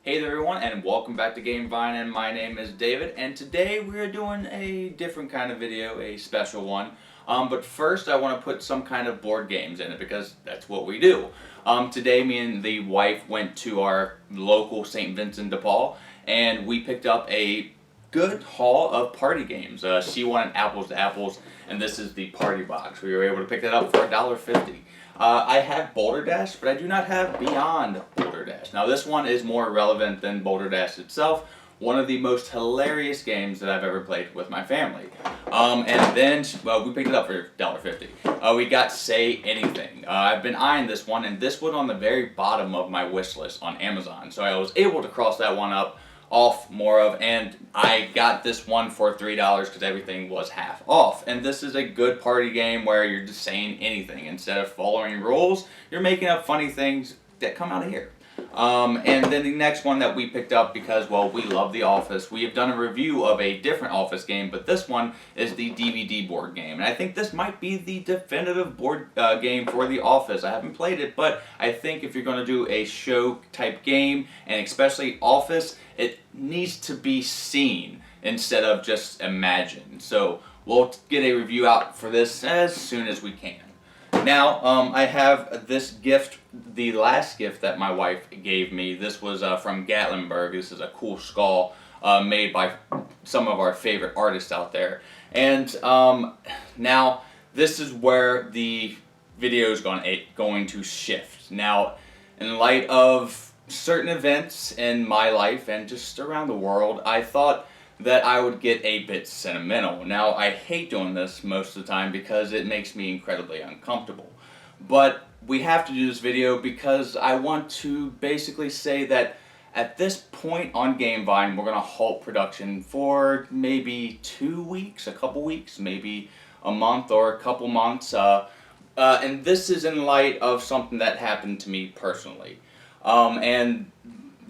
Hey there everyone, and welcome back to GameVine, and my name is David, and today we're doing a different kind of video, a special one. But first I want to put some kind of board games in it because that's what we do. Today me and the wife went to our local St. Vincent de Paul, and we picked up a good haul of party games. She wanted Apples to Apples, and this is the party box. We were able to pick that up for $1.50. I have Boulder Dash, but I do not have Beyond Boulder Dash. Now this one is more relevant than Boulder Dash itself. One of the most hilarious games that I've ever played with my family. And then, well, we picked it up for $1.50. We got Say Anything. I've been eyeing this one, and this was on the very bottom of my wish list on Amazon. So I was able to cross that one off more of, and I got this one for $3 because everything was half off. And this is a good party game where you're just saying anything. Instead of following rules, you're making up funny things that come out of here. And then the next one that we picked up because, well, we love The Office. We have done a review of a different Office game, but this one is the DVD board game. And I think this might be the definitive board game for The Office. I haven't played it, but I think if you're going to do a show type game, and especially Office, it needs to be seen instead of just imagined. So we'll get a review out for this as soon as we can. Now, I have this gift, the last gift that my wife gave me. This was from Gatlinburg. This is a cool skull made by some of our favorite artists out there. And now, this is where the video is going to shift. Now, in light of certain events in my life and just around the world, I thought that I would get a bit sentimental. Now, I hate doing this most of the time because it makes me incredibly uncomfortable. But we have to do this video because I want to basically say that at this point on GameVine, we're going to halt production for maybe 2 weeks, a couple weeks, maybe a month or a couple months. And this is in light of something that happened to me personally. And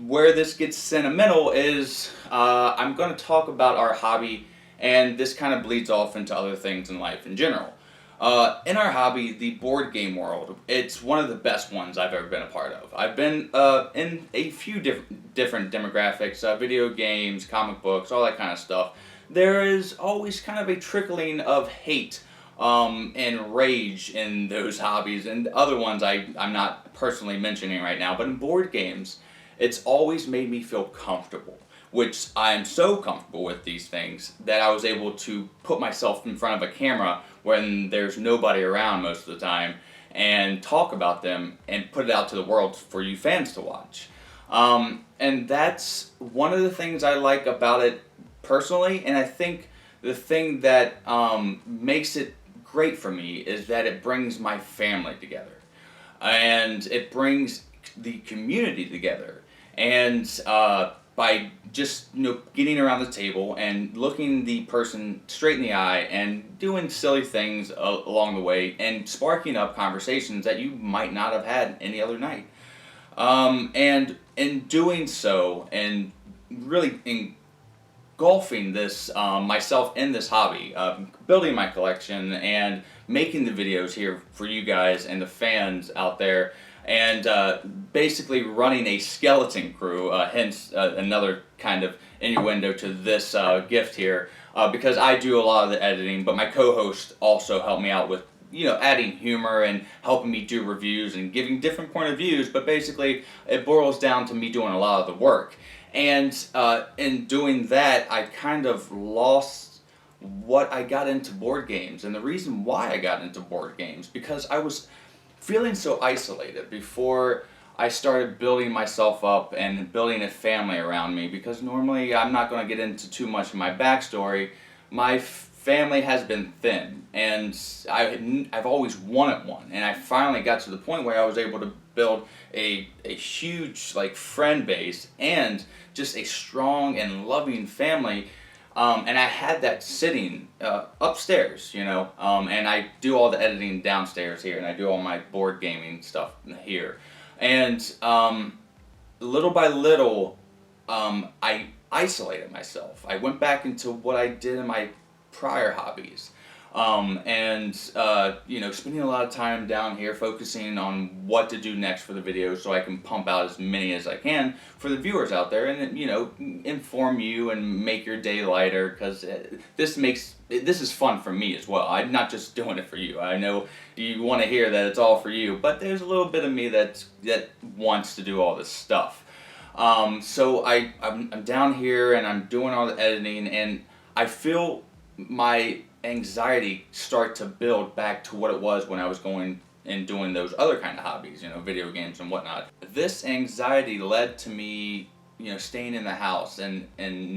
where this gets sentimental is I'm going to talk about our hobby, and this kind of bleeds off into other things in life in general. In our hobby, the board game world, it's one of the best ones I've ever been a part of. I've been in a few different demographics, video games, comic books, all that kind of stuff. There is always kind of a trickling of hate and rage in those hobbies, and other ones I'm not personally mentioning right now, but in board games, it's always made me feel comfortable, which I am so comfortable with these things that I was able to put myself in front of a camera when there's nobody around most of the time and talk about them and put it out to the world for you fans to watch. And that's one of the things I like about it personally, and I think the thing that makes it great for me is that it brings my family together. And it brings the community together. And by just getting around the table and looking the person straight in the eye and doing silly things along the way and sparking up conversations that you might not have had any other night. And in doing so and really engulfing this myself in this hobby, building my collection and making the videos here for you guys and the fans out there, and basically running a skeleton crew, hence another kind of innuendo to this gift here, because I do a lot of the editing, but my co-host also helped me out with adding humor and helping me do reviews and giving different point of views, but basically it boils down to me doing a lot of the work. And in doing that, I kind of lost what I got into board games, and the reason why I got into board games, because I was feeling so isolated before I started building myself up and building a family around me, because normally I'm not going to get into too much of my backstory. My family has been thin, and I've always wanted one, and I finally got to the point where I was able to build a huge friend base and just a strong and loving family. And I had that sitting upstairs, and I do all the editing downstairs here, and I do all my board gaming stuff here. And little by little, I isolated myself. I went back into what I did in my prior hobbies. Spending a lot of time down here focusing on what to do next for the video so I can pump out as many as I can for the viewers out there, and inform you and make your day lighter, because this is fun for me as well. I'm not just doing it for you. I know you want to hear that it's all for you, but there's a little bit of me that wants to do all this stuff. So I'm down here and I'm doing all the editing, and I feel my anxiety start to build back to what it was when I was going and doing those other kind of hobbies, video games and whatnot. This anxiety led to me, staying in the house and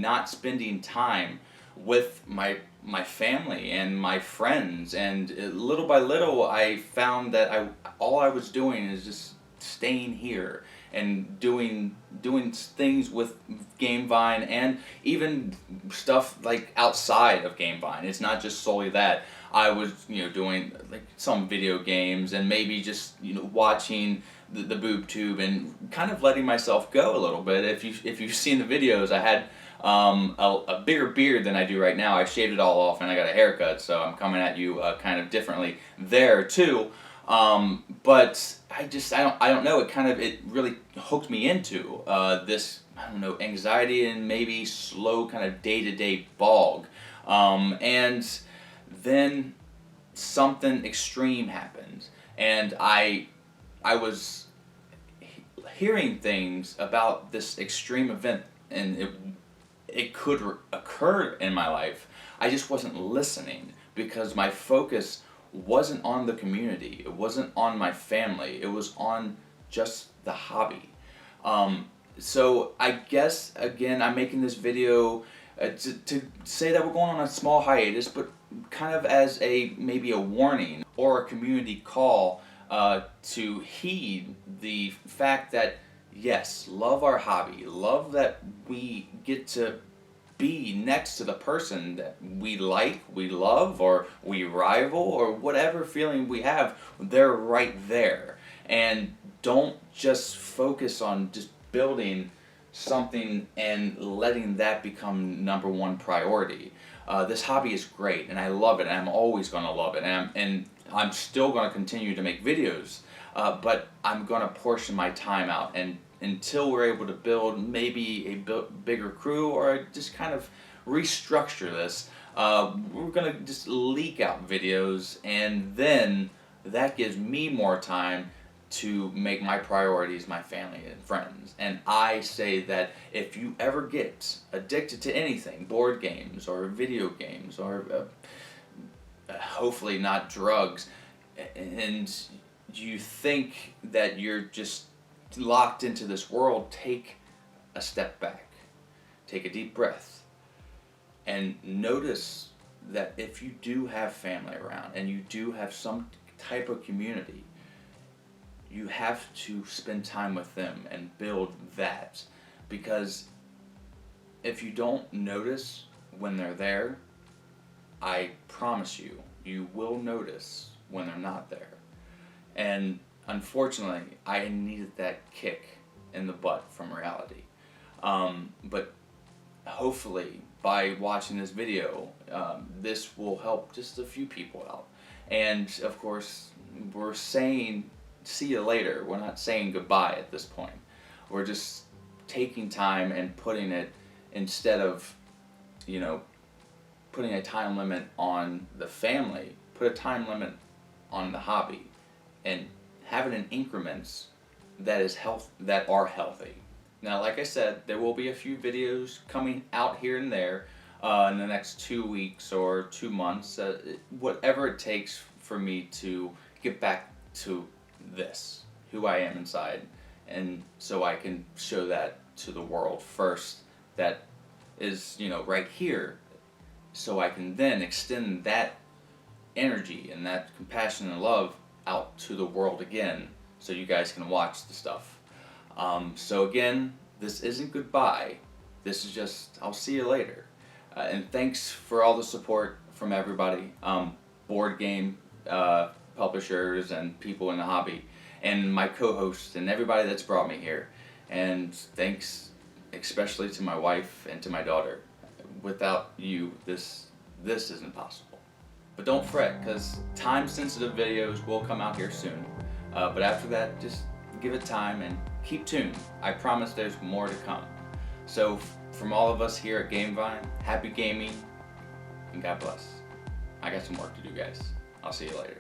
not spending time with my family and my friends, and little by little I found that all I was doing is just staying here and doing things with Gamevine, and even stuff like outside of Gamevine. It's not just solely that. I was doing like some video games, and maybe just watching the boob tube and kind of letting myself go a little bit. If you've seen the videos, I had a bigger beard than I do right now. I shaved it all off and I got a haircut, so I'm coming at you kind of differently there too. But I don't know, it really hooked me into this, anxiety and maybe slow kind of day-to-day bog. And then something extreme happened, and I was hearing things about this extreme event, and it could occur in my life. I just wasn't listening because my focus wasn't on the community. It wasn't on my family. It was on just the hobby. So I guess, again, I'm making this video to say that we're going on a small hiatus, but kind of as maybe a warning or a community call to heed the fact that, yes, love our hobby, love that we get to be next to the person that we like, we love, or we rival, or whatever feeling we have, they're right there. And don't just focus on just building something and letting that become number one priority. This hobby is great, and I love it, and I'm always going to love it, and I'm still going to continue to make videos, but I'm going to portion my time out, and until we're able to build maybe a bigger crew, or just kind of restructure this, we're going to just leak out videos, and then that gives me more time to make my priorities my family and friends. And I say that if you ever get addicted to anything, board games or video games, or hopefully not drugs, and you think that you're just locked into this world, take a step back, take a deep breath, and notice that if you do have family around and you do have some type of community, you have to spend time with them and build that. Because if you don't notice when they're there, I promise you, you will notice when they're not there. And unfortunately, I needed that kick in the butt from reality. But hopefully, by watching this video, this will help just a few people out. And of course, we're saying see you later. We're not saying goodbye at this point. We're just taking time and putting it, instead of, putting a time limit on the family, put a time limit on the hobby, and have it in increments that are healthy. Now, like I said, there will be a few videos coming out here and there in the next 2 weeks or 2 months, whatever it takes for me to get back to this, who I am inside, and so I can show that to the world first, that is, right here, so I can then extend that energy and that compassion and love out to the world again, so you guys can watch the stuff. So again, this isn't goodbye, this is just, I'll see you later. And thanks for all the support from everybody, board game publishers and people in the hobby, and my co-hosts and everybody that's brought me here. And thanks especially to my wife and to my daughter. Without you, this isn't possible. But don't fret, because time-sensitive videos will come out here soon. But after that, just give it time and keep tuned. I promise there's more to come. So from all of us here at Gamevine, happy gaming and God bless. I got some work to do, guys. I'll see you later.